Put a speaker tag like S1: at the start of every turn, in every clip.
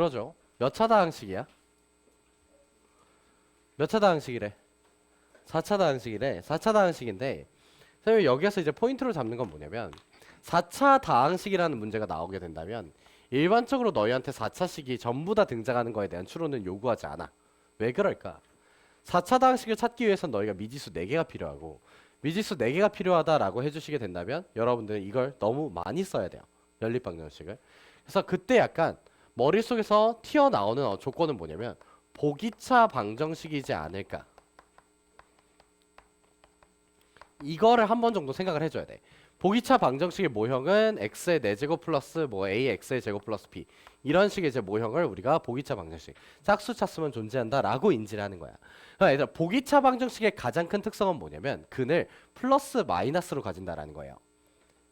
S1: 그러죠. 몇 차 다항식이야? 몇 차 다항식이래? 4차 다항식이래. 4차 다항식인데 선생님이 여기에서 이제 포인트로 잡는 건 뭐냐면 4차 다항식이라는 문제가 나오게 된다면 일반적으로 너희한테 4차식이 전부 다 등장하는 거에 대한 추론은 요구하지 않아. 왜 그럴까? 4차 다항식을 찾기 위해선 너희가 미지수 4개가 필요하고 미지수 4개가 필요하다라고 해주시게 된다면 여러분들은 이걸 너무 많이 써야 돼요. 연립방정식을. 그래서 그때 약간 머릿속에서 튀어나오는 조건은 뭐냐면 보기차 방정식이지 않을까. 이거를 한 번 정도 생각을 해줘야 돼. 보기차 방정식의 모형은 x의 4제곱 플러스 뭐 ax의 제곱 플러스 b 이런 식의 이제 모형을 우리가 보기차 방정식 짝수 찼으면 존재한다라고 인지를 하는 거야. 그러니까 얘들아, 보기차 방정식의 가장 큰 특성은 뭐냐면 근을 플러스 마이너스로 가진다라는 거예요.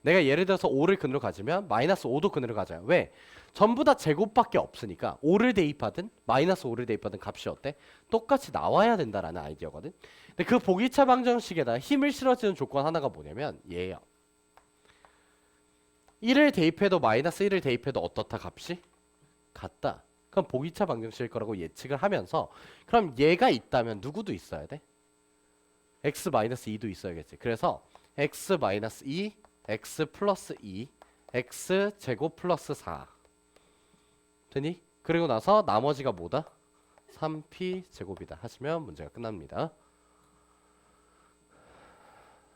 S1: 내가 예를 들어서 5를 근으로 가지면 마이너스 5도 근으로 가져요. 왜? 전부 다 제곱밖에 없으니까 5를 대입하든 마이너스 5를 대입하든 값이 어때? 똑같이 나와야 된다라는 아이디어거든. 근데 그 보기차 방정식에다 힘을 실어주는 조건 하나가 뭐냐면 얘예요. 1을 대입해도 마이너스 1을 대입해도 어떻다 값이? 같다. 그럼 보기차 방정식일 거라고 예측을 하면서 그럼 얘가 있다면 누구도 있어야 돼? x-2도 있어야겠지. 그래서 x-2 x 플러스 2 x 제곱 플러스 4 되니? 그리고 나서 나머지가 뭐다? 3p 제곱이다 하시면 문제가 끝납니다.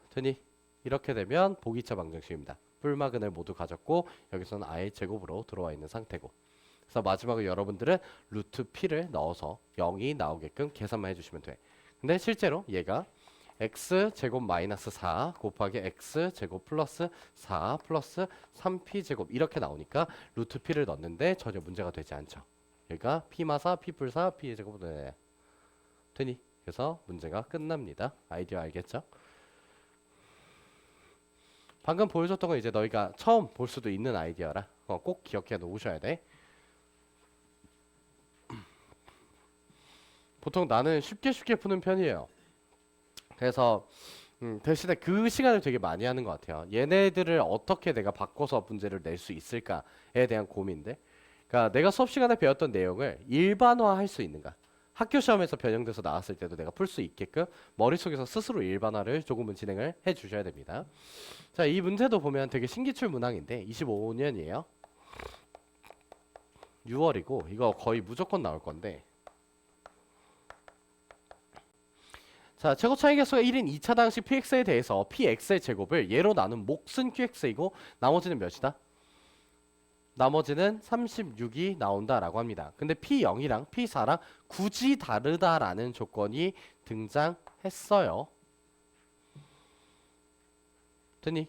S1: 되니? 이렇게 되면 보기차 방정식입니다. 뿔마근을 모두 가졌고 여기서는 아예 제곱으로 들어와 있는 상태고 그래서 마지막으로 여러분들은 루트 p를 넣어서 0이 나오게끔 계산만 해주시면 돼. 근데 실제로 얘가 x 제곱 마이너스 4 곱하기 x 제곱 플러스 4 플러스 3p 제곱 이렇게 나오니까 루트 p를 넣는데 전혀 문제가 되지 않죠. 얘가 p 마사 p 풀사 p 제곱 되니 그래서 문제가 끝납니다. 아이디어 알겠죠? 방금 보여줬던 건 이제 너희가 처음 볼 수도 있는 아이디어라 꼭 기억해 놓으셔야 돼. 보통 나는 쉽게 푸는 편이에요. 그래서 대신에 그 시간을 되게 많이 하는 것 같아요. 얘네들을 어떻게 내가 바꿔서 문제를 낼 수 있을까에 대한 고민들. 그러니까 내가 수업 시간에 배웠던 내용을 일반화할 수 있는가. 학교 시험에서 변형돼서 나왔을 때도 내가 풀 수 있게끔 머릿속에서 스스로 일반화를 조금은 진행을 해 주셔야 됩니다. 자, 이 문제도 보면 되게 신기출문항인데 25년이에요. 6월이고 이거 거의 무조건 나올 건데 자, 최고 차이계수가 1인 2차 당식 px에 대해서 px의 제곱을 예로 나눈 몫은 qx이고 나머지는 몇이다? 나머지는 36이 나온다라고 합니다. 근데 p0이랑 p4랑 굳이 다르다라는 조건이 등장했어요. 됐니?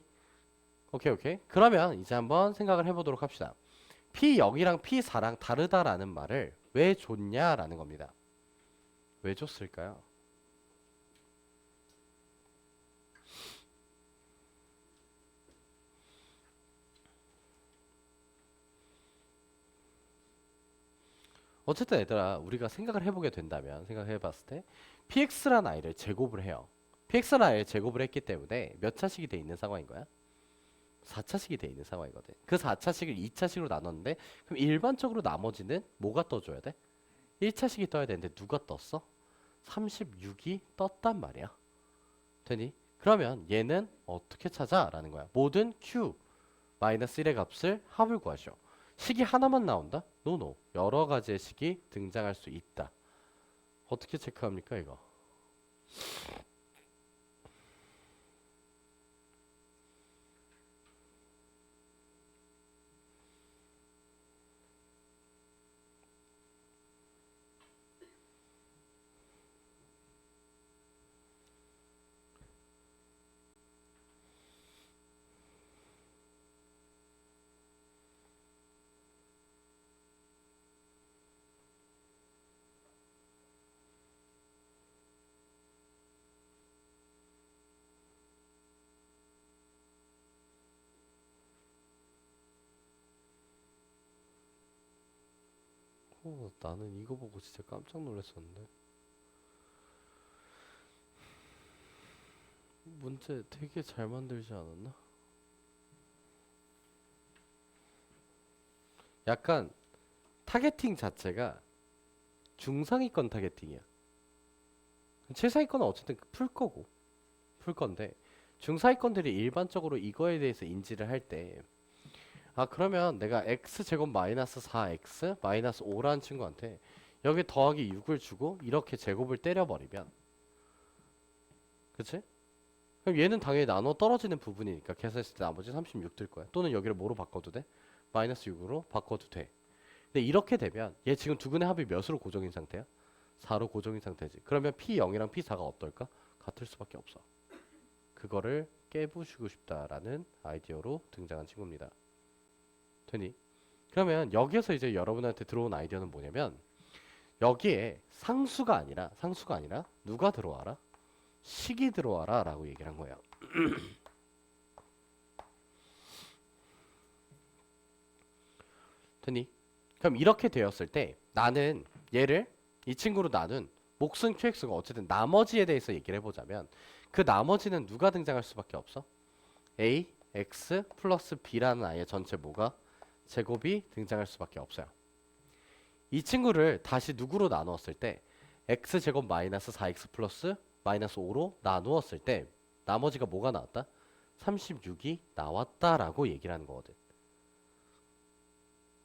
S1: 오케이. 그러면 이제 한번 생각을 해보도록 합시다. p0이랑 p4랑 다르다라는 말을 왜 줬냐라는 겁니다. 왜 줬을까요? 어쨌든 얘들아 우리가 생각을 해보게 된다면 생각해봤을 때 px라는 아이를 제곱을 해요. px라는 아이를 제곱을 했기 때문에 몇 차식이 돼 있는 상황인 거야? 4차식이 돼 있는 상황이거든. 그 4차식을 2차식으로 나눴는데 그럼 일반적으로 나머지는 뭐가 떠줘야 돼? 1차식이 떠야 되는데 누가 떴어? 36이 떴단 말이야. 되니? 그러면 얘는 어떻게 찾아? 라는 거야. 모든 q 마이너스 1의 값을 합을 구하셔. 식이 하나만 나온다? 노노. 여러 가지의 식이 등장할 수 있다. 어떻게 체크합니까, 이거? 나는 이거 보고 진짜 깜짝 놀랐었는데. 문제 되게 잘 만들지 않았나? 약간 타겟팅 자체가 중상위권 타겟팅이야. 최상위권은 어쨌든 풀 건데 중상위권들이 일반적으로 이거에 대해서 인지를 할 때 그러면 내가 x제곱 마이너스 4x 마이너스 5라는 친구한테 여기 더하기 6을 주고 이렇게 제곱을 때려버리면 그치? 그럼 얘는 당연히 나눠 떨어지는 부분이니까 계산했을 때 나머지 36 들 거야. 또는 여기를 뭐로 바꿔도 돼? 마이너스 6으로 바꿔도 돼. 근데 이렇게 되면 얘 지금 두근의 합이 몇으로 고정인 상태야? 4로 고정인 상태지. 그러면 P0이랑 P4가 어떨까? 같을 수밖에 없어. 그거를 깨부수고 싶다라는 아이디어로 등장한 친구입니다. 되니? 그러면 여기에서 이제 여러분한테 들어온 아이디어는 뭐냐면 여기에 상수가 아니라 누가 들어와라? 식이 들어와라 라고 얘기를 한 거예요. 되니? 그럼 이렇게 되었을 때 나는 얘를 이 친구로 나눈 목순 QX가 어쨌든 나머지에 대해서 얘기를 해보자면 그 나머지는 누가 등장할 수밖에 없어? A, X 플러스 B라는 아이의 전체 뭐가? 제곱이 등장할 수밖에 없어요. 이 친구를 다시 누구로 나누었을 때 X제곱 마이너스 4X 플러스 마이너스 5로 나누었을 때 나머지가 뭐가 나왔다? 36이 나왔다라고 얘기를 하는 거거든.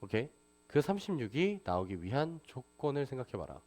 S1: 오케이? 그 36이 나오기 위한 조건을 생각해봐라.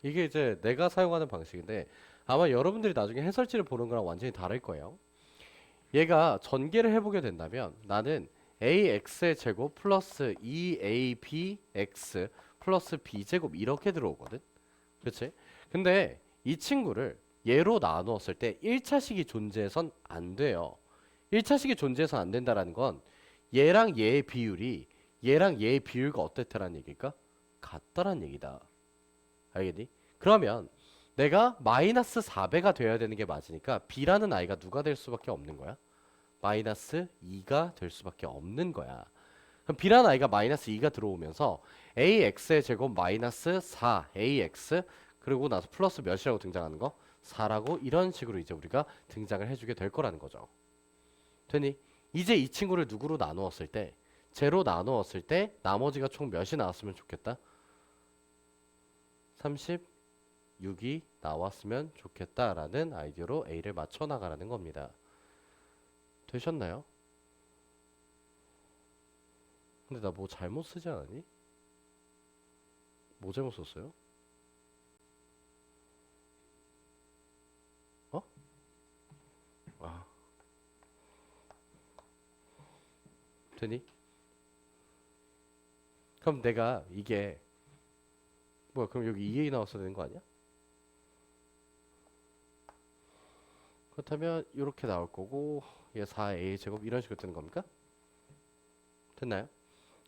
S1: 이게 이제 내가 사용하는 방식인데 아마 여러분들이 나중에 해설지를 보는 거랑 완전히 다를 거예요. 얘가 전개를 해보게 된다면 나는 ax의 제곱 플러스 2abx 플러스 b제곱 이렇게 들어오거든. 그렇지? 근데 이 친구를 얘로 나누었을 때 1차식이 존재해선 안 돼요. 1차식이 존재해서 안 된다라는 건 얘랑 얘의 비율이 얘랑 얘의 비율과 어떻다라는 얘기일까? 같다라는 얘기다. 알겠니? 그러면 내가 마이너스 4배가 되어야 되는 게 맞으니까 b라는 아이가 누가 될 수밖에 없는 거야? 마이너스 2가 될 수밖에 없는 거야. 그럼 b라는 아이가 마이너스 2가 들어오면서 ax의 제곱 마이너스 4ax 그리고 나서 플러스 몇이라고 등장하는 거? 4라고 이런 식으로 이제 우리가 등장을 해주게 될 거라는 거죠. 되니? 이제 이 친구를 누구로 나누었을 때 제로 나누었을 때 나머지가 총 몇이 나왔으면 좋겠다? 36이 나왔으면 좋겠다라는 아이디어로 A를 맞춰 나가라는 겁니다. 되셨나요? 근데 나 뭐 잘못 쓰지 않았니? 뭐 잘못 썼어요? 어? 아, 되니? 그럼 내가 이게 뭐야 그럼 여기 2A 나왔어야 되는 거 아니야? 그렇다면 이렇게 나올 거고 얘 4a 제곱 이런 식으로 뜨는 겁니까? 됐나요?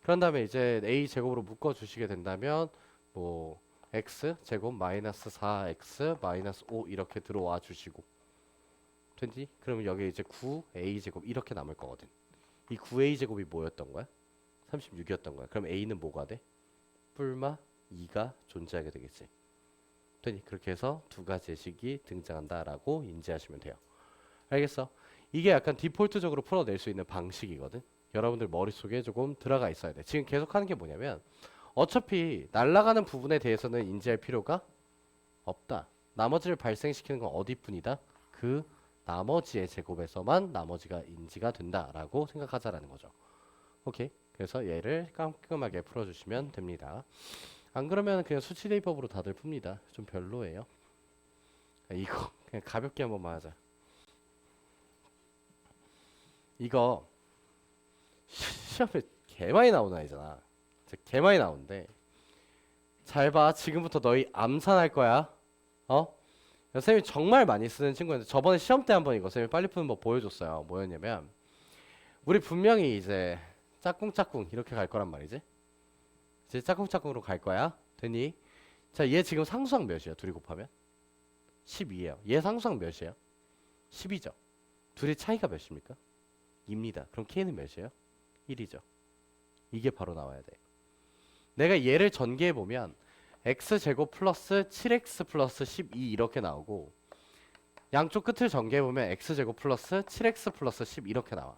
S1: 그런 다음에 이제 a 제곱으로 묶어 주시게 된다면 뭐 x 제곱 마이너스 4x 마이너스 5 이렇게 들어와 주시고 됐니? 그러면 여기 이제 9a 제곱 이렇게 남을 거거든. 이 9a 제곱이 뭐였던 거야? 36이었던 거야. 그럼 a는 뭐가 돼? 뿔마 2가 존재하게 되겠지. 됐니? 그렇게 해서 두 가지의 식이 등장한다라고 인지하시면 돼요. 알겠어? 이게 약간 디폴트적으로 풀어낼 수 있는 방식이거든. 여러분들 머릿속에 조금 들어가 있어야 돼. 지금 계속 하는 게 뭐냐면 어차피 날아가는 부분에 대해서는 인지할 필요가 없다. 나머지를 발생시키는 건 어디뿐이다? 그 나머지의 제곱에서만 나머지가 인지가 된다라고 생각하자라는 거죠. 오케이. 그래서 얘를 깔끔하게 풀어주시면 됩니다. 안 그러면 그냥 수치 대입법으로 다들 풉니다. 좀 별로예요. 이거 그냥 가볍게 한번만 하자. 이거 시험에 개 많이 나오는 아이잖아. 진짜 개 많이 나오는데 잘 봐. 지금부터 너희 암산할 거야. 어? 선생님이 정말 많이 쓰는 친구였는데 저번에 시험 때 한번 이거 선생님이 빨리 푸는 법 보여줬어요. 뭐였냐면 우리 분명히 이제 짝꿍짝꿍 이렇게 갈 거란 말이지. 이제 짝꿍짝꿍으로 갈 거야. 되니? 자, 얘 지금 상수항 몇이야? 둘이 곱하면? 12예요. 얘 상수항 몇이에요? 12죠. 둘의 차이가 몇입니까? 2입니다. 그럼 K는 몇이에요? 1이죠. 이게 바로 나와야 돼. 내가 얘를 전개해보면 x제곱 플러스 7x 플러스 12 이렇게 나오고 양쪽 끝을 전개해보면 x제곱 플러스 7x 플러스 10 이렇게 나와.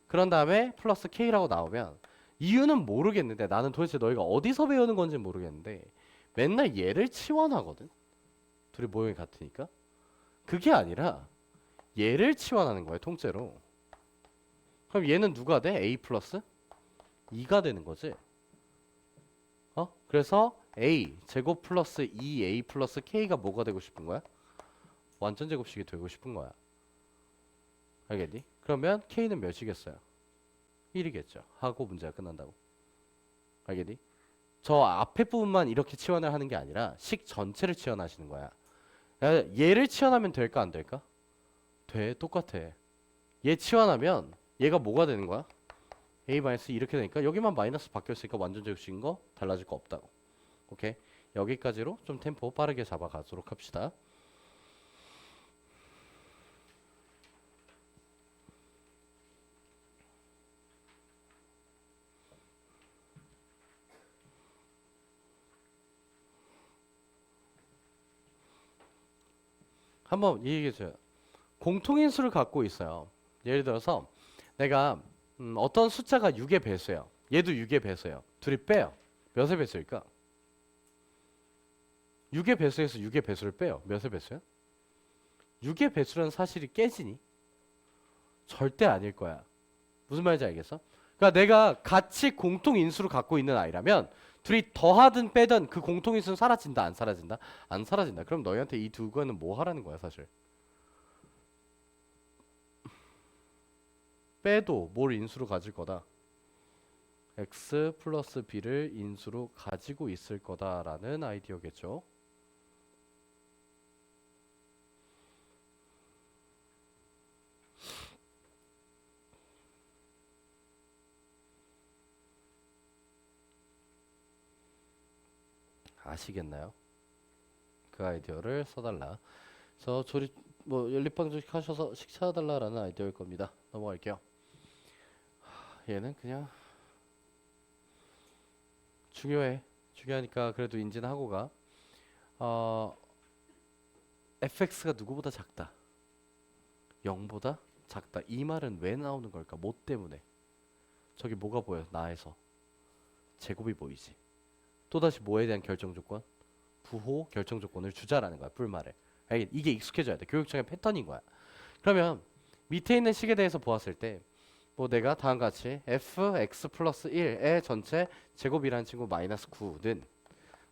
S1: 그런 다음에 플러스 k라고 나오면 이유는 모르겠는데 나는 도대체 너희가 어디서 배우는 건지 모르겠는데 맨날 얘를 치환하거든. 둘이 모형이 같으니까. 그게 아니라 얘를 치환하는 거예요. 통째로. 그럼 얘는 누가 돼? a 플러스 2가 되는 거지. 그래서 a 제곱 플러스 2a 플러스 k가 뭐가 되고 싶은 거야? 완전 제곱식이 되고 싶은 거야. 알겠니? 그러면 k는 몇이겠어요? 1이겠죠. 하고 문제가 끝난다고. 알겠니? 저 앞에 부분만 이렇게 치환을 하는 게 아니라 식 전체를 치환하시는 거야. 얘를 치환하면 될까 안 될까? 돼. 똑같아. 얘 치환하면 얘가 뭐가 되는 거야? a 마이너스 이렇게 되니까 여기만 마이너스 바뀌었으니까 완전 제곱식인 거 달라질 거 없다고. 오케이? 여기까지로 좀 템포 빠르게 잡아가도록 합시다. 한번 얘기해줘요. 공통인수를 갖고 있어요. 예를 들어서 내가 어떤 숫자가 6의 배수예요. 얘도 6의 배수예요. 둘이 빼요. 몇의 배수일까? 6의 배수에서 6의 배수를 빼요. 몇의 배수야? 6의 배수라는 사실이 깨지니? 절대 아닐 거야. 무슨 말인지 알겠어? 그러니까 내가 같이 공통인수를 갖고 있는 아이라면 둘이 더하든 빼든 그 공통인수는 사라진다, 안 사라진다? 안 사라진다. 그럼 너희한테 이 두 거는 뭐 하라는 거야, 사실? 빼도 뭘 인수로 가질 거다. x 플러스 b를 인수로 가지고 있을 거다라는 아이디어겠죠. 아시겠나요? 그 아이디어를 써달라. 그래서 조리 뭐 연립방정식 하셔서 식 찾아달라라는 아이디어일 겁니다. 넘어갈게요. 얘는 그냥 중요해. 중요하니까 그래도 인지하고 가. 어, fx가 누구보다 작다. 0보다 작다. 이 말은 왜 나오는 걸까? 뭐 때문에? 저기 뭐가 보여? 나에서 제곱이 보이지. 또다시 뭐에 대한 결정 조건? 부호 결정 조건을 주자라는 거야. 뿔말을. 이게 익숙해져야 돼. 교육청의 패턴인 거야. 그러면 밑에 있는 식에 대해서 보았을 때 뭐 내가 다음과 같이 fx 플러스 1의 전체 제곱이라는 친구 마이너스 9는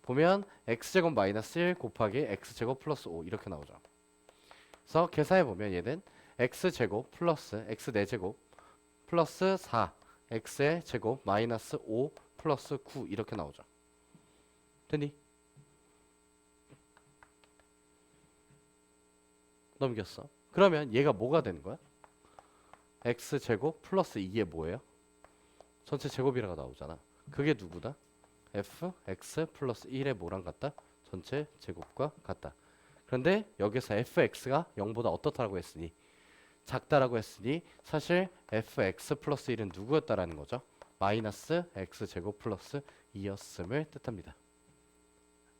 S1: 보면 x제곱 마이너스 1 곱하기 x제곱 플러스 5 이렇게 나오죠. 그래서 계산해보면 얘는 x제곱 플러스 x 4제곱 플러스 4 x의 제곱 마이너스 5 플러스 9 이렇게 나오죠. 됐니? 넘겼어. 그러면 얘가 뭐가 되는 거야? x제곱 플러스 2에 뭐예요? 전체 제곱이라고 나오잖아. 그게 누구다? fx 플러스 1의 뭐랑 같다? 전체 제곱과 같다. 그런데 여기서 fx가 0보다 어떻다라고 했으니 작다라고 했으니 사실 fx 플러스 1은 누구였다라는 거죠? 마이너스 x제곱 플러스 2였음을 뜻합니다.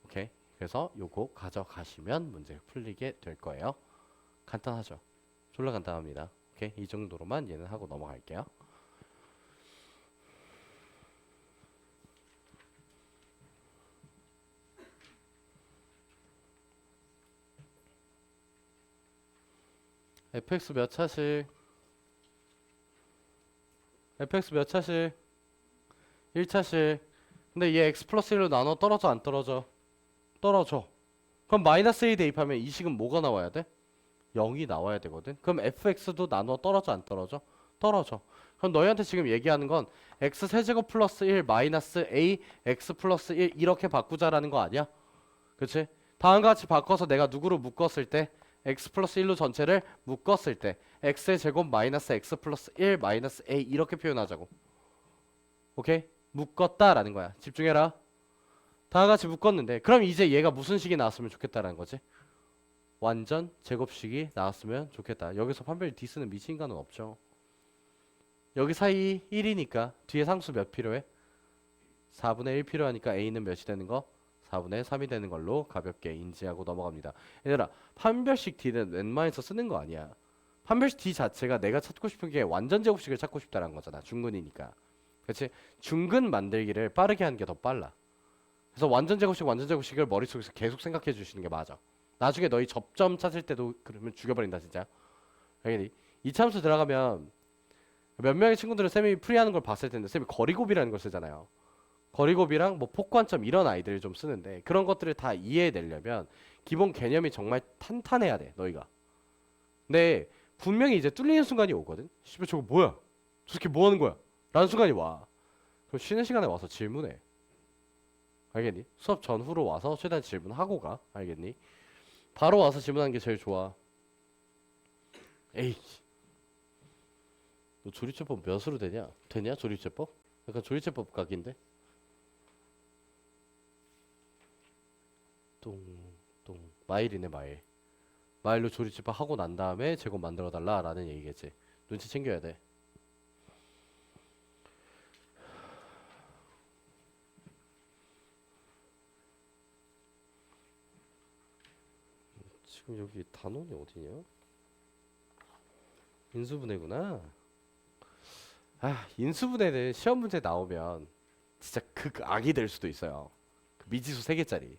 S1: 오케이. 그래서 요거 가져가시면 문제 풀리게 될 거예요. 간단하죠? 졸라 간단합니다. 오케이. 이 정도로만 얘는 하고 넘어갈게요. fx 몇 차실? fx 몇 차실? 1차실. 근데 얘 x 플러스 1로 나눠 떨어져 안 떨어져? 떨어져. 그럼 마이너스 1 대입하면 이 식은 뭐가 나와야 돼? 0이 나와야 되거든. 그럼 fx도 나눠 떨어져 안 떨어져? 떨어져. 그럼 너희한테 지금 얘기하는 건 x 세제곱 플러스 1 마이너스 a x 플러스 1 이렇게 바꾸자라는 거 아니야? 그치? 다음과 같이 바꿔서 내가 누구로 묶었을 때 x 플러스 1로 전체를 묶었을 때 x의 제곱 마이너스 x 플러스 1 마이너스 a 이렇게 표현하자고. 오케이? 묶었다라는 거야. 집중해라. 다 같이 묶었는데 그럼 이제 얘가 무슨 식이 나왔으면 좋겠다라는 거지? 완전 제곱식이 나왔으면 좋겠다. 여기서 판별이 d스는 미친 인간은 없죠. 여기 사이 1이니까 뒤에 상수 몇 필요해? 4분의 1 필요하니까 a는 몇이 되는 거? 4분의 3이 되는 걸로 가볍게 인지하고 넘어갑니다. 얘들아, 판별식 d는 웬만해서 쓰는 거 아니야. 판별식 d 자체가 내가 찾고 싶은 게 완전 제곱식을 찾고 싶다는 거잖아. 중근이니까. 그렇지? 중근 만들기를 빠르게 하는 게 더 빨라. 그래서 완전 제곱식을 머릿속에서 계속 생각해 주시는 게 맞아. 나중에 너희 접점 찾을 때도 그러면 죽여버린다 진짜. 알겠니? 이차함수 들어가면 몇 명의 친구들은 쌤이 풀이하는 걸 봤을 텐데 쌤이 거리곱이라는 걸 쓰잖아요. 거리곱이랑 뭐 폭관점 이런 아이들을 좀 쓰는데 그런 것들을 다 이해해내려면 기본 개념이 정말 탄탄해야 돼 너희가. 근데 분명히 이제 뚫리는 순간이 오거든. 씨발 저거 뭐야? 저 새끼 뭐 하는 거야? 라는 순간이 와. 그럼 쉬는 시간에 와서 질문해. 알겠니? 수업 전후로 와서 최대한 질문하고 가. 알겠니? 바로 와서 질문하는 게 제일 좋아. 에이, 너 조리제법 몇으로 되냐? 되냐 조리제법? 약간 조리제법 각인데? 똥 마일이네 마일. 마일로 조리제법 하고 난 다음에 제곱 만들어 달라라는 얘기겠지. 눈치 챙겨야 돼. 지금 여기 단원이 어디냐? 인수분해구나. 아, 인수분해는 시험 문제 나오면 진짜 극악이 될 수도 있어요. 그 미지수 3개짜리.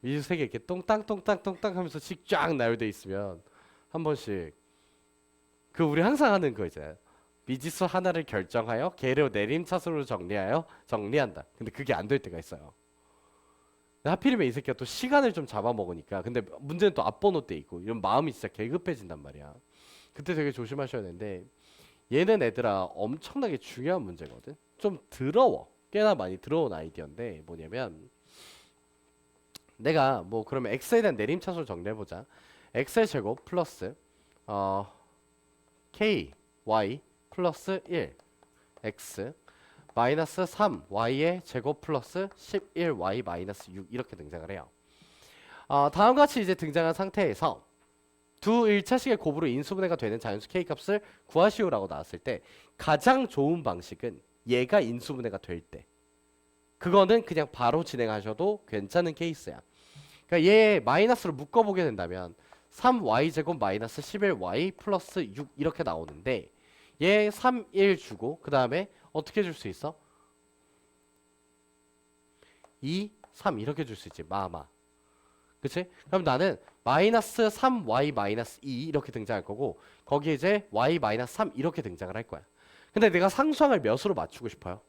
S1: 미지수 3개 이렇게 똥땅 하면서 식 쫙 나열돼 있으면 한 번씩 그 우리 항상 하는 거 이제 미지수 하나를 결정하여 개로 내림차순으로 정리하여 정리한다. 근데 그게 안 될 때가 있어요. 하필이면 이 새끼가 또 시간을 좀 잡아먹으니까 근데 문제는 또 앞번호 때 있고 이런 마음이 진짜 개급해진단 말이야. 그때 되게 조심하셔야 되는데 얘는 애들아 엄청나게 중요한 문제거든. 좀 더러워. 꽤나 많이 들어온 아이디어인데 뭐냐면 내가 뭐 그러면 x에 대한 내림차순을 정리해보자. x의 제곱 플러스 k y 플러스 1 x 마이너스 3 y의 제곱 플러스 11 y 마이너스 6 이렇게 등장을 해요. 다음과 같이 이제 등장한 상태에서 두 1차식의 곱으로 인수분해가 되는 자연수 k 값을 구하시오라고 나왔을 때 가장 좋은 방식은 얘가 인수분해가 될 때 그거는 그냥 바로 진행하셔도 괜찮은 케이스야. 그러니까 얘 마이너스로 묶어보게 된다면 3y제곱 마이너스 11y 플러스 6 이렇게 나오는데 얘 3, 1 주고 그 다음에 어떻게 줄 수 있어? 2, 3 이렇게 줄 수 있지. 마마. 그치? 그럼 나는 마이너스 3y 마이너스 2 이렇게 등장할 거고 거기에 이제 y 마이너스 3 이렇게 등장을 할 거야. 근데 내가 상수항을 몇으로 맞추고 싶어요?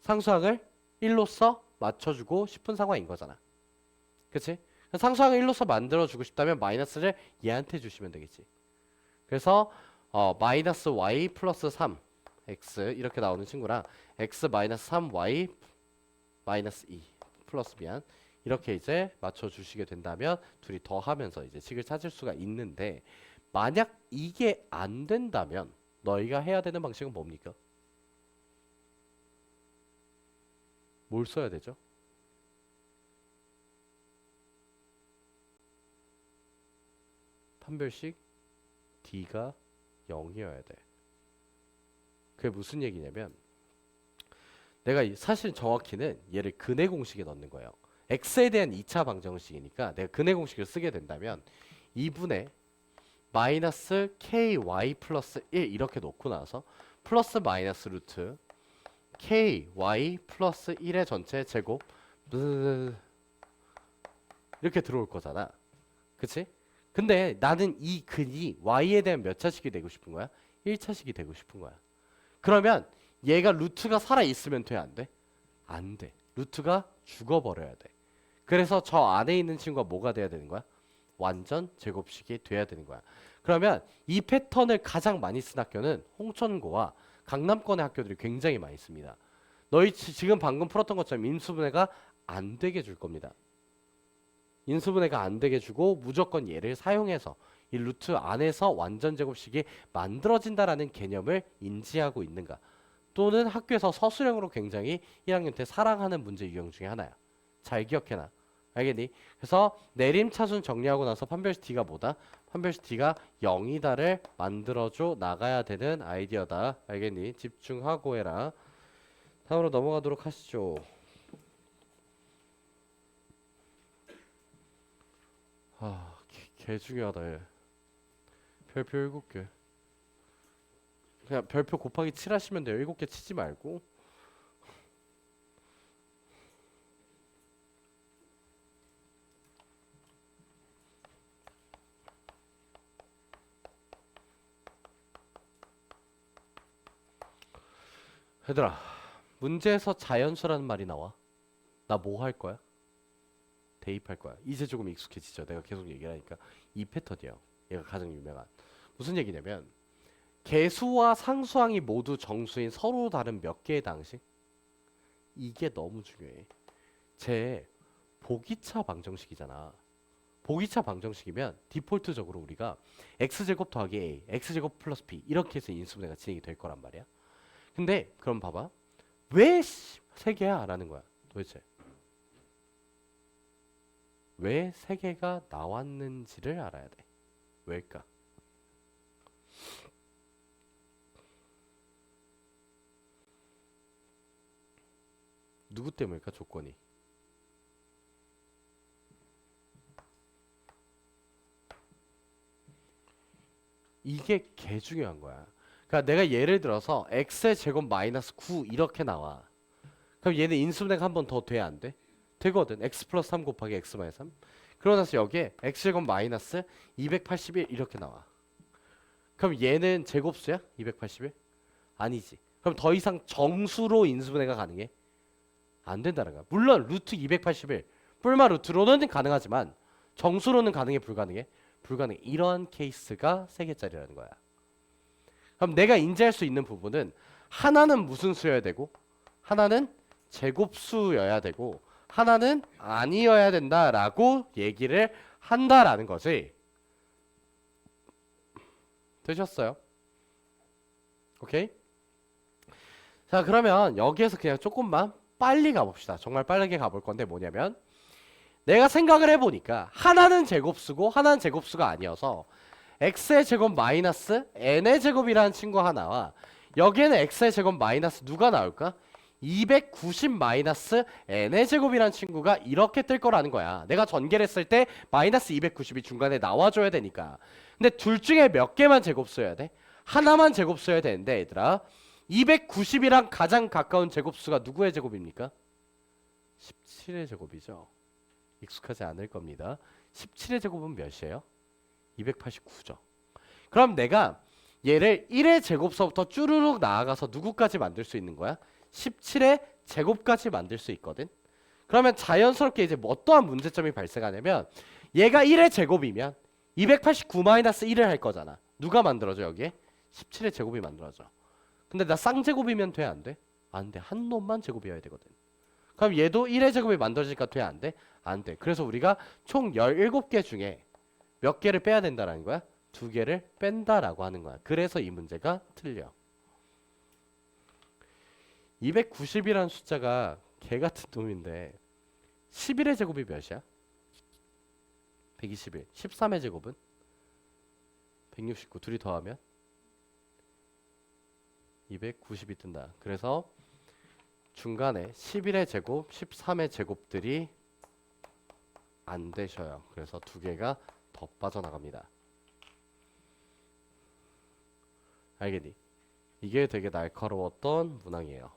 S1: 상수항을 1로서 맞춰주고 싶은 상황인 거잖아. 그치? 상수항을 1로서 만들어주고 싶다면 마이너스를 얘한테 주시면 되겠지. 그래서 마이너스 y 플러스 3 x 이렇게 나오는 친구랑 x 마이너스 3y 마이너스 2 플러스 미안 이렇게 이제 맞춰주시게 된다면 둘이 더하면서 이제 식을 찾을 수가 있는데 만약 이게 안 된다면 너희가 해야 되는 방식은 뭡니까? 뭘 써야 되죠? 판별식 D가 0이어야 돼. 그게 무슨 얘기냐면 내가 사실 정확히는 얘를 근해 공식에 넣는 거예요. x에 대한 2차 방정식이니까 내가 근해 공식을 쓰게 된다면 2분의 마이너스 ky 플러스 1 이렇게 놓고 나서 플러스 마이너스 루트 ky 플러스 1의 전체 제곱 이렇게 들어올 거잖아. 그치? 근데 나는 이 근이 y에 대한 몇 차식이 되고 싶은 거야? 1차식이 되고 싶은 거야. 그러면 얘가 루트가 살아있으면 돼? 안 돼? 안 돼. 루트가 죽어버려야 돼. 그래서 저 안에 있는 친구가 뭐가 돼야 되는 거야? 완전 제곱식이 돼야 되는 거야. 그러면 이 패턴을 가장 많이 쓴 학교는 홍천고와 강남권의 학교들이 굉장히 많이 씁니다. 너희 지금 방금 풀었던 것처럼 인수분해가 안 되게 줄 겁니다. 인수분해가 안 되게 주고 무조건 얘를 사용해서 이 루트 안에서 완전 제곱식이 만들어진다라는 개념을 인지하고 있는가. 또는 학교에서 서술형으로 굉장히 1학년 때 사랑하는 문제 유형 중에 하나야. 잘 기억해놔. 알겠니? 그래서 내림차순 정리하고 나서 판별식 D가 뭐다? 판별식 D가 0이다를 만들어줘 나가야 되는 아이디어다. 알겠니? 집중하고 해라. 다음으로 넘어가도록 하시죠. 개 중요하다 얘. 별표 7개. 그냥 별표 곱하기 7 하시면 돼요. 7개 치지 말고. 얘들아, 문제에서 자연수라는 말이 나와. 나 뭐 할 거야? 대입할 거야. 이제 조금 익숙해지죠. 내가 계속 얘기하니까 이 패턴이에요. 얘가 가장 유명한. 무슨 얘기냐면 개수와 상수항이 모두 정수인 서로 다른 몇 개의 당식? 이게 너무 중요해. 제 보기차 방정식이잖아. 보기차 방정식이면 디폴트적으로 우리가 x제곱 더하기 a, x제곱 플러스 b 이렇게 해서 인수분해가 진행이 될 거란 말이야. 근데 그럼 봐봐. 왜 3개야? 라는 거야. 도대체. 왜 3개가 나왔는지를 알아야 돼. 왜일까? 누구 때문일까? 조건이. 이게 개 중요한 거야. 그러니까 내가 예를 들어서 x의 제곱 마이너스 9 이렇게 나와. 그럼 얘는 인수분해가 한 번 더 돼? 안 돼? 되거든. x 플러스 3 곱하기 x 마이너스 3. 그러고 나서 여기에 x제곱 마이너스 281 이렇게 나와. 그럼 얘는 제곱수야? 281? 아니지. 그럼 더 이상 정수로 인수분해가 가능해? 안 된다는 거야. 물론 루트 281 뿔마 루트로는 가능하지만 정수로는 가능해? 불가능해? 불가능해. 이런 케이스가 3개짜리라는 거야. 그럼 내가 인지할 수 있는 부분은 하나는 무슨 수여야 되고 하나는 제곱수여야 되고 하나는 아니어야 된다라고 얘기를 한다라는 거지. 되셨어요? 오케이? 자, 그러면 여기에서 그냥 조금만 빨리 가봅시다. 정말 빠르게 가볼 건데 뭐냐면 내가 생각을 해보니까 하나는 제곱수고 하나는 제곱수가 아니어서 x의 제곱 마이너스 n의 제곱이라는 친구 하나와 여기에는 x의 제곱 마이너스 누가 나올까? 290 마이너스 n의 제곱이라는 친구가 이렇게 뜰 거라는 거야. 내가 전개를 했을 때 마이너스 290이 중간에 나와줘야 되니까. 근데 둘 중에 몇 개만 제곱수여야 돼? 하나만 제곱수여야 되는데 얘들아 290이랑 가장 가까운 제곱수가 누구의 제곱입니까? 17의 제곱이죠. 익숙하지 않을 겁니다. 17의 제곱은 몇이에요? 289죠. 그럼 내가 얘를 1의 제곱서부터 쭈루룩 나아가서 누구까지 만들 수 있는 거야? 17의 제곱까지 만들 수 있거든. 그러면 자연스럽게 이제 뭐 어떠한 문제점이 발생하냐면 얘가 1의 제곱이면 289-1을 할 거잖아. 누가 만들어져 여기에? 17의 제곱이 만들어져. 근데 나 쌍제곱이면 돼? 안 돼? 안 돼. 한 놈만 제곱이어야 되거든. 그럼 얘도 1의 제곱이 만들어지니까 돼? 안 돼? 안 돼. 그래서 우리가 총 17개 중에 몇 개를 빼야 된다라는 거야? 2개를 뺀다라고 하는 거야. 그래서 이 문제가 틀려. 290이라는 숫자가 개 같은 놈인데 11의 제곱이 몇이야? 121. 13의 제곱은? 169. 둘이 더하면 290이 뜬다. 그래서 중간에 11의 제곱, 13의 제곱들이 안 되셔요. 그래서 2개가 더 빠져나갑니다. 알겠니? 이게 되게 날카로웠던 문항이에요.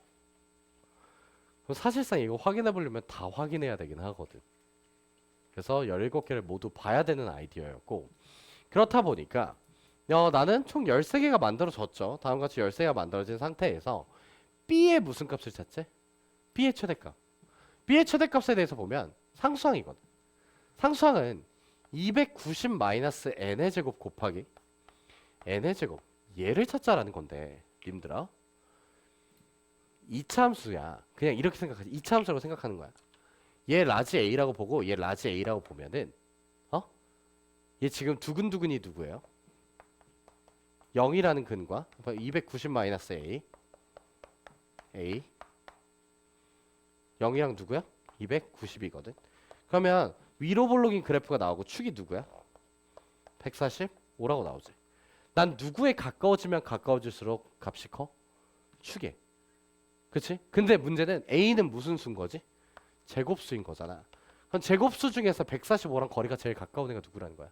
S1: 사실상 이거 확인해 보려면 다 확인해야 되긴 하거든. 그래서 17개를 모두 봐야 되는 아이디어였고, 그렇다 보니까 나는 총 13개가 만들어졌죠. 다음과 같이 13개가 만들어진 상태에서 B의 무슨 값을 찾지? B의 최대값. B의 최대값에 대해서 보면 상수항이거든. 상수항은 290-n의 제곱 곱하기 n의 제곱, 얘를 찾자라는 건데 님들아, 2차 함수야. 그냥 이렇게 생각하지. 2차 함수라고 생각하는 거야. 얘 라지 A라고 보고 얘 라지 A라고 보면은 얘 지금 두근두근이 누구예요? 0이라는 근과 290-A A 0이랑 누구야? 290이거든. 그러면 위로 볼록인 그래프가 나오고 축이 누구야? 145라고 나오지. 난 누구에 가까워지면 가까워질수록 값이 커? 축에. 그치? 근데 문제는 A는 무슨 수인 거지? 제곱수인 거잖아. 그럼 제곱수 중에서 145랑 거리가 제일 가까운 애가 누구라는 거야?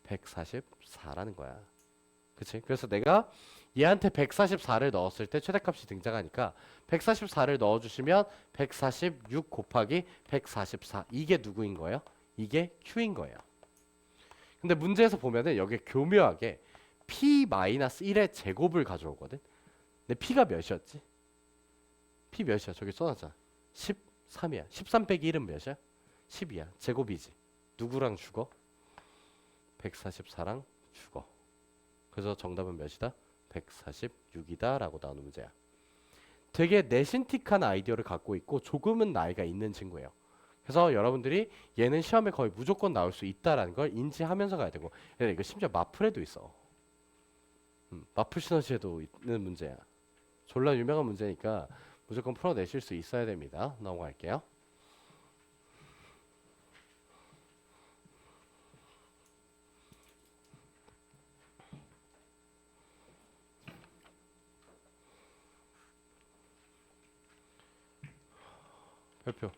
S1: 144라는 거야. 그치? 그래서 내가 얘한테 144를 넣었을 때 최대값이 등장하니까 144를 넣어주시면 146 곱하기 144, 이게 누구인 거예요? 이게 Q인 거예요. 근데 문제에서 보면은 여기 교묘하게 P-1의 제곱을 가져오거든. 근데 P가 몇이었지? P 몇이야? 저기 써놨잖아. 13이야. 13 빼기 1은 몇이야? 10이야. 제곱이지. 누구랑 죽어? 144랑 죽어. 그래서 정답은 몇이다? 146이다 라고 나오는 문제야. 되게 내신틱한 아이디어를 갖고 있고 조금은 나이가 있는 친구예요. 그래서 여러분들이 얘는 시험에 거의 무조건 나올 수 있다라는 걸 인지하면서 가야 되고, 이거 심지어 마플에도 있어. 마플 시너지에도 있는 문제야. 졸라 유명한 문제니까 무조건 풀어내실 수 있어야 됩니다. 넘어갈게요. 별표.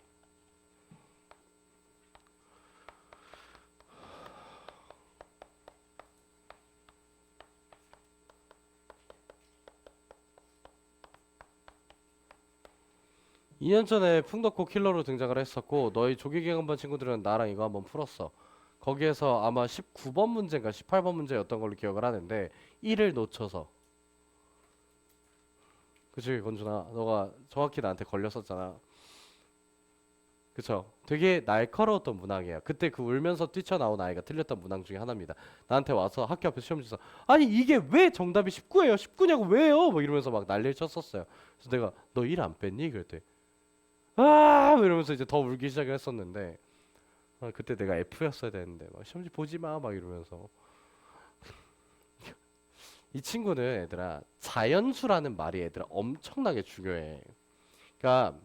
S1: 2년 전에 풍덕호 킬러로 등장을 했었고, 너희 조기경험반 친구들은 나랑 이거 한번 풀었어. 거기에서 아마 19번 문제인가 18번 문제였던 걸로 기억을 하는데 1을 놓쳐서. 그치 건준아, 너가 정확히 나한테 걸렸었잖아. 그쵸? 되게 날카로웠던 문항이에요. 그때 그 울면서 뛰쳐나온 아이가 틀렸던 문항 중에 하나입니다. 나한테 와서 학교 앞에 시험 주서, 아니 이게 왜 정답이 19예요? 19냐고 왜요? 뭐 이러면서 막 난리를 쳤었어요. 그래서 내가 너 1 안 뺐니? 그랬더니 뭐 이러면서 이제 더 울기 시작을 했었는데, 그때 내가 F였어야 되는데 막 시험지 보지 마 막 이러면서. 이 친구는 얘들아 자연수라는 말이 얘들아 엄청나게 중요해. 그러니까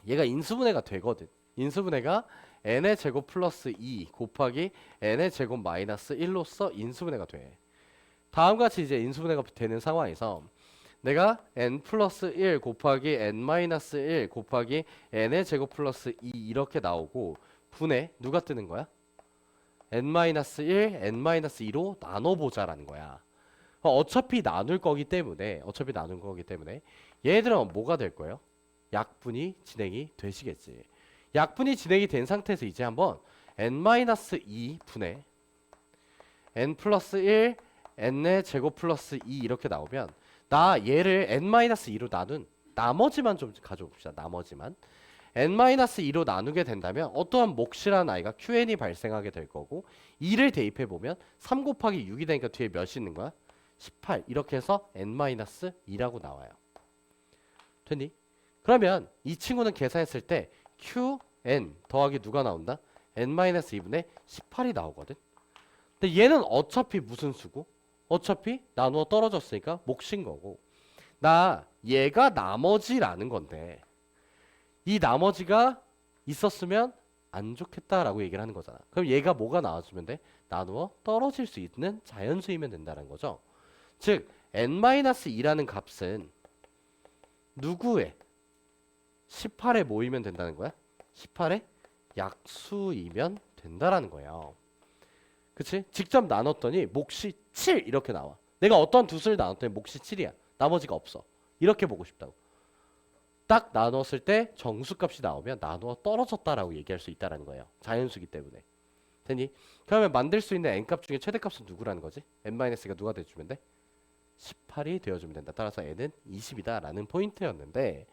S1: 얘가 인수분해가 되거든. 인수분해가 n의 제곱 플러스 2 곱하기 n의 제곱 마이너스 1로서 인수분해가 돼. 다음과 같이 이제 인수분해가 되는 상황에서 내가 n 플러스 1 곱하기 n 마이너스 1 곱하기 n의 제곱 플러스 2 이렇게 나오고, 분해 누가 뜨는 거야? n 마이너스 1, n 마이너스 2로 나눠보자라는 거야. 어차피 나눌 거기 때문에 얘들은 뭐가 될 거예요? 약분이 진행이 되시겠지. 약분이 진행이 된 상태에서 이제 한번 n-2 분의 n 플러스 1, n의 제곱 플러스 2 이렇게 나오면, 나 얘를 n-2로 나눈 나머지만 좀 가져봅시다. 나머지만 n-2로 나누게 된다면 어떠한 몫이라는 아이가 qn이 발생하게 될 거고, 2를 대입해보면 3 곱하기 6이 되니까 뒤에 몇이 있는 거야? 18. 이렇게 해서 n-2라고 나와요. 됐니? 그러면 이 친구는 계산했을 때 qn 더하기 누가 나온다? n-2분의 18이 나오거든. 근데 얘는 어차피 무슨 수고? 어차피 나누어 떨어졌으니까 몫인 거고, 나 얘가 나머지라는 건데 이 나머지가 있었으면 안 좋겠다라고 얘기를 하는 거잖아. 그럼 얘가 뭐가 나와주면 돼? 나누어 떨어질 수 있는 자연수이면 된다는 거죠. 즉 n-2라는 값은 누구의 18에 모이면 된다는 거야? 18의 약수이면 된다라는 거예요. 그치? 직접 나눴더니 몫이 7 이렇게 나와. 내가 어떤 두 수를 나눴더니 몫이 7이야. 나머지가 없어. 이렇게 보고 싶다고. 딱 나눴을 때 정수값이 나오면 나누어 떨어졌다라고 얘기할 수 있다라는 거예요. 자연수기 때문에. 되니? 그러면 만들 수 있는 n값 중에 최대값은 누구라는 거지? n-가 누가 돼주면 돼? 18이 되어주면 된다. 따라서 n은 20이다 라는 포인트였는데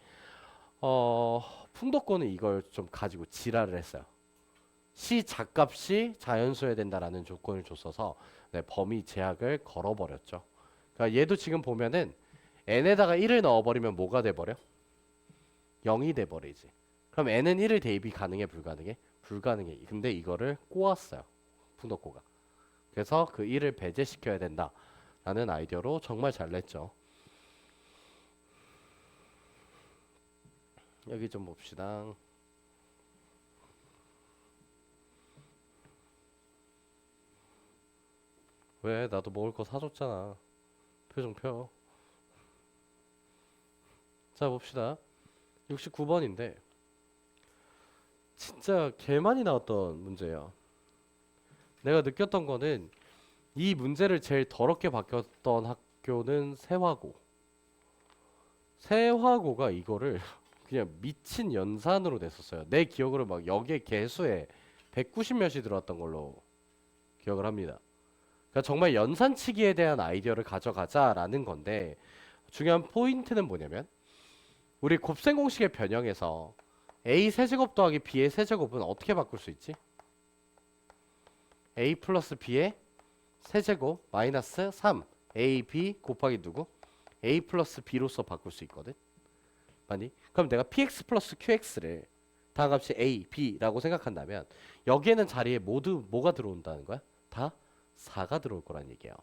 S1: 풍덕고는 이걸 좀 가지고 지랄을 했어요. 시 작값이 자연수여야 된다라는 조건을 줬어서 네, 범위 제약을 걸어버렸죠. 그러니까 얘도 지금 보면은 n에다가 1을 넣어버리면 뭐가 돼버려? 0이 돼버리지. 그럼 n은 1을 대입이 가능해 불가능해? 불가능해. 근데 이거를 꼬았어요. 풍덕고가. 그래서 그 1을 배제시켜야 된다라는 아이디어로 정말 잘 냈죠. 여기 좀 봅시다. 왜? 나도 먹을 거 사줬잖아. 표정 펴. 자 봅시다. 69번인데 진짜 개 많이 나왔던 문제예요. 내가 느꼈던 거는 이 문제를 제일 더럽게 바뀌었던 학교는 세화고. 세화고가 이거를 그냥 미친 연산으로 냈었어요. 내 기억으로 막 역의 개수에 190몇이 들어왔던 걸로 기억을 합니다. 그러니까 정말 연산치기에 대한 아이디어를 가져가자라는 건데, 중요한 포인트는 뭐냐면 우리 곱셈 공식의 변형에서 a 세제곱 더하기 b의 세제곱은 어떻게 바꿀 수 있지? a 플러스 b의 세제곱 마이너스 3 ab 곱하기 누구? a 플러스 b로서 바꿀 수 있거든. 맞니? 그럼 내가 px 플러스 qx를 다음 값이 a, b라고 생각한다면 여기에는 자리에 모두 뭐가 들어온다는 거야? 다 4가 들어올 거란 얘기예요.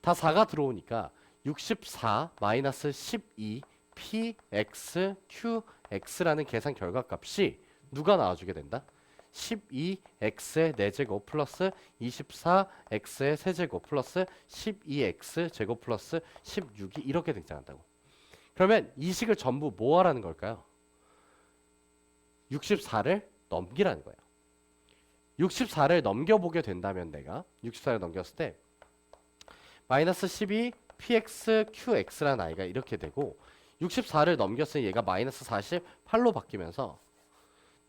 S1: 다 4가 들어오니까 64 마이너스 12 px qx라는 계산 결과값이 누가 나와주게 된다? 12x의 4제곱 플러스 24x의 세제곱 플러스 12x 제곱 플러스 16이 이렇게 등장한다고. 그러면 이 식을 전부 뭐 하라는 걸까요? 64를 넘기라는 거예요. 64를 넘겨보게 된다면 내가 64를 넘겼을 때 마이너스 12 px qx라는 아이가 이렇게 되고 64를 넘겼으니 얘가 마이너스 48로 바뀌면서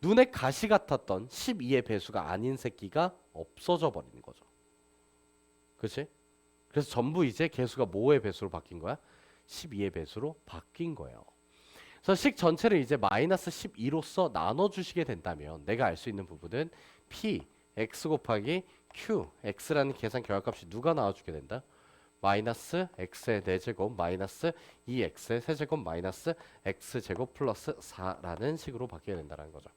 S1: 눈에 가시 같았던 12의 배수가 아닌 새끼가 없어져 버리는 거죠. 그치? 그래서 전부 이제 개수가 뭐의 배수로 바뀐 거야? 12의 배수로 바뀐 거예요. 그래서 식 전체를 이제 마이너스 12로서 나눠주시게 된다면 내가 알 수 있는 부분은 p x 곱하기 q x라는 계산 결과값이 누가 나와주게 된다? 마이너스 x의 4제곱 마이너스 2x의 세제곱 마이너스 x제곱 플러스 4라는 식으로 바뀌게 된다는 거죠.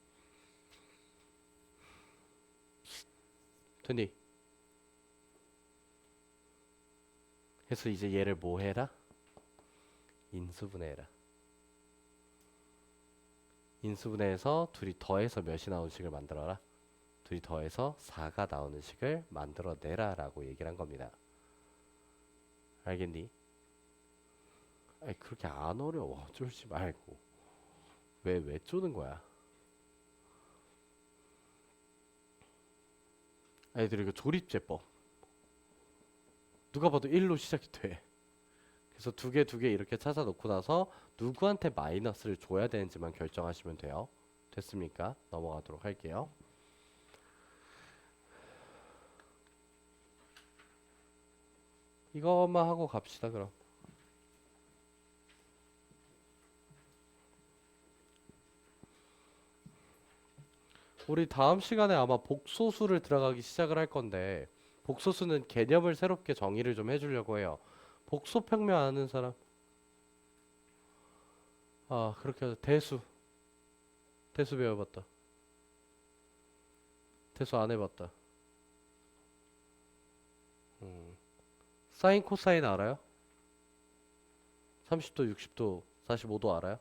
S1: 됐니? 그래서 이제 얘를 뭐 해라? 인수분해해라. 인수분해해서 둘이 더해서 몇이 나오는 식을 만들어라. 둘이 더해서 4가 나오는 식을 만들어내라 라고 얘기를 한 겁니다. 알겠니? 아니 그렇게 안 어려워. 쫄지 말고. 왜 쪼는 거야? 애들이 이거 조립제법 누가 봐도 1로 시작이 돼. 그래서 두 개 이렇게 찾아 놓고 나서 누구한테 마이너스를 줘야 되는지만 결정하시면 돼요. 됐습니까? 넘어가도록 할게요. 이것만 하고 갑시다 그럼. 우리 다음 시간에 아마 복소수를 들어가기 시작을 할 건데 복소수는 개념을 새롭게 정의를 좀 해주려고 해요. 복소평면 아는 사람? 아, 그렇게 하자. 대수 배워봤다. 대수 안 해봤다. 사인 코사인 알아요? 30도 60도 45도 알아요?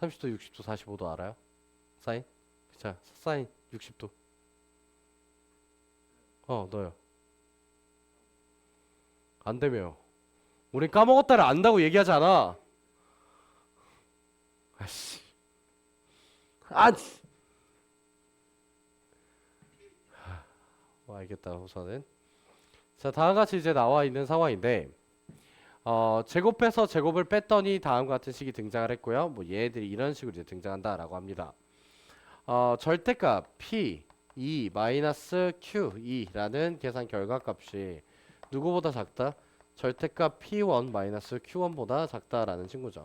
S1: 30도 60도 45도 알아요? 사인? 자, 사인 60도. 너요. 안 되며. 우린 까먹었다를 안다고 얘기하지 않아. 아씨. 아, 알겠다, 우선은. 자, 다음과 같이 이제 나와 있는 상황인데, 제곱해서 제곱을 뺐더니 다음과 같은 식이 등장을 했고요. 뭐 얘들이 이런 식으로 이제 등장한다라고 합니다. 절대값 P 2 마이너스 Q 2라는 계산 결과값이 누구보다 작다? 절대값 P1 마이너스 Q1보다 작다라는 친구죠.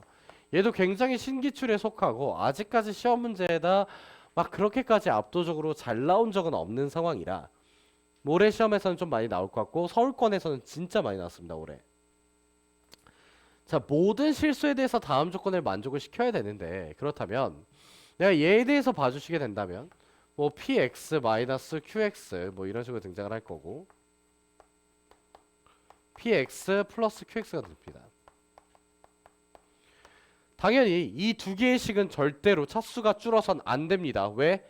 S1: 얘도 굉장히 신기출에 속하고 아직까지 시험 문제에다 막 그렇게까지 압도적으로 잘 나온 적은 없는 상황이라 올해 시험에서는 좀 많이 나올 것 같고 서울권에서는 진짜 많이 나왔습니다, 올해. 자, 모든 실수에 대해서 다음 조건을 만족을 시켜야 되는데 그렇다면 내가 얘에 대해서 봐주시게 된다면 뭐 px 마이너스 qx 뭐 이런 식으로 등장을 할 거고 px 플러스 qx가 됩니다. 당연히 이 두 개의 식은 절대로 차수가 줄어선 안 됩니다. 왜?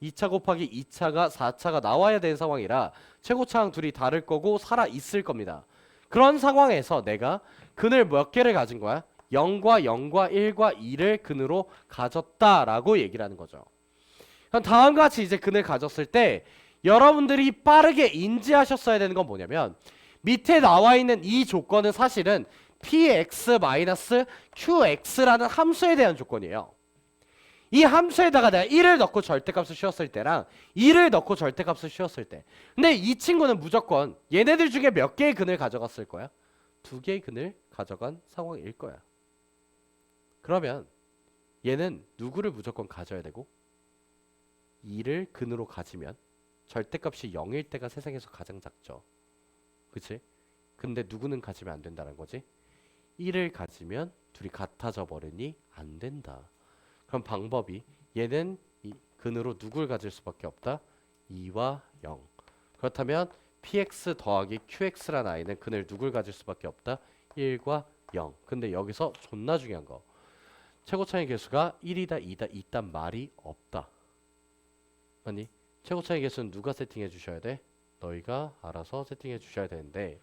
S1: 2차 곱하기 2차가 4차가 나와야 되는 상황이라 최고차항 둘이 다를 거고 살아 있을 겁니다. 그런 상황에서 내가 근을 몇 개를 가진 거야? 0과 0과 1과 2를 근으로 가졌다라고 얘기를 하는 거죠. 그럼 다음과 같이 이제 근을 가졌을 때 여러분들이 빠르게 인지하셨어야 되는 건 뭐냐면 밑에 나와 있는 이 조건은 사실은 px-qx라는 함수에 대한 조건이에요. 이 함수에다가 내가 1을 넣고 절대값을 씌웠을 때랑 2를 넣고 절대값을 씌웠을 때 근데 이 친구는 무조건 얘네들 중에 몇 개의 근을 가져갔을 거야? 두 개의 근을 가져간 상황일 거야. 그러면 얘는 누구를 무조건 가져야 되고 2를 근으로 가지면 절대값이 0일 때가 세상에서 가장 작죠. 그치? 근데 누구는 가지면 안 된다는 거지? 1을 가지면 둘이 같아져 버리니 안 된다. 그럼 방법이 얘는 이 근으로 누굴 가질 수밖에 없다? 2와 0. 그렇다면 px 더하기 qx라는 아이는 근을 누굴 가질 수밖에 없다? 1과 0. 근데 여기서 존나 중요한 거. 최고차의 개수가 1이다 2다 이딴 말이 없다. 아니 최고차의 개수는 누가 세팅해 주셔야 돼? 너희가 알아서 세팅해 주셔야 되는데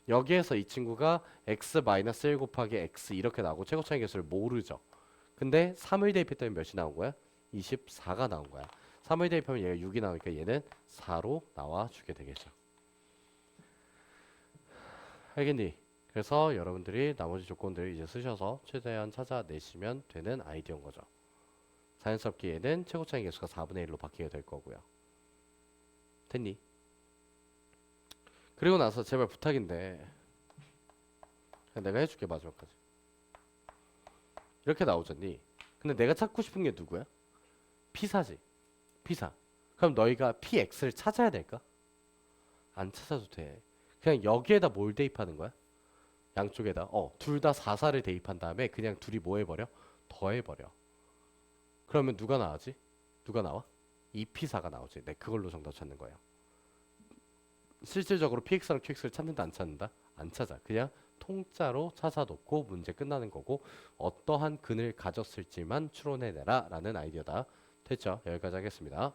S1: 여기에서 이 친구가 x-1 곱하기 x 이렇게 나오고 최고차의 개수를 모르죠. 근데 3을 대입했더니 몇이 나온 거야? 24가 나온 거야. 3을 대입하면 얘가 6이 나오니까 얘는 4로 나와주게 되겠죠. 알겠니? 그래서 여러분들이 나머지 조건들을 이제 쓰셔서 최대한 찾아내시면 되는 아이디어인 거죠. 자연스럽게 얘는 최고차의 개수가 4분의 1로 바뀌게 될 거고요. 됐니? 그리고 나서 제발 부탁인데 내가 해줄게 마지막까지. 이렇게 나오잖니. 근데 내가 찾고 싶은 게 누구야? P사지. P사. 그럼 너희가 PX를 찾아야 될까? 안 찾아도 돼. 그냥 여기에다 뭘 대입하는 거야? 양쪽에다 둘 다 4사를 대입한 다음에 그냥 둘이 뭐 해버려? 더해버려. 그러면 누가 나오지? 누가 나와? 2P사가 나오지. 네, 그걸로 정답 찾는 거예요. 실질적으로 PX랑 QX를 찾는다 안 찾는다? 안 찾아. 그냥 통짜로 찾아놓고 문제 끝나는 거고 어떠한 근을 가졌을지만 추론해내라 라는 아이디어다. 됐죠? 여기까지 하겠습니다.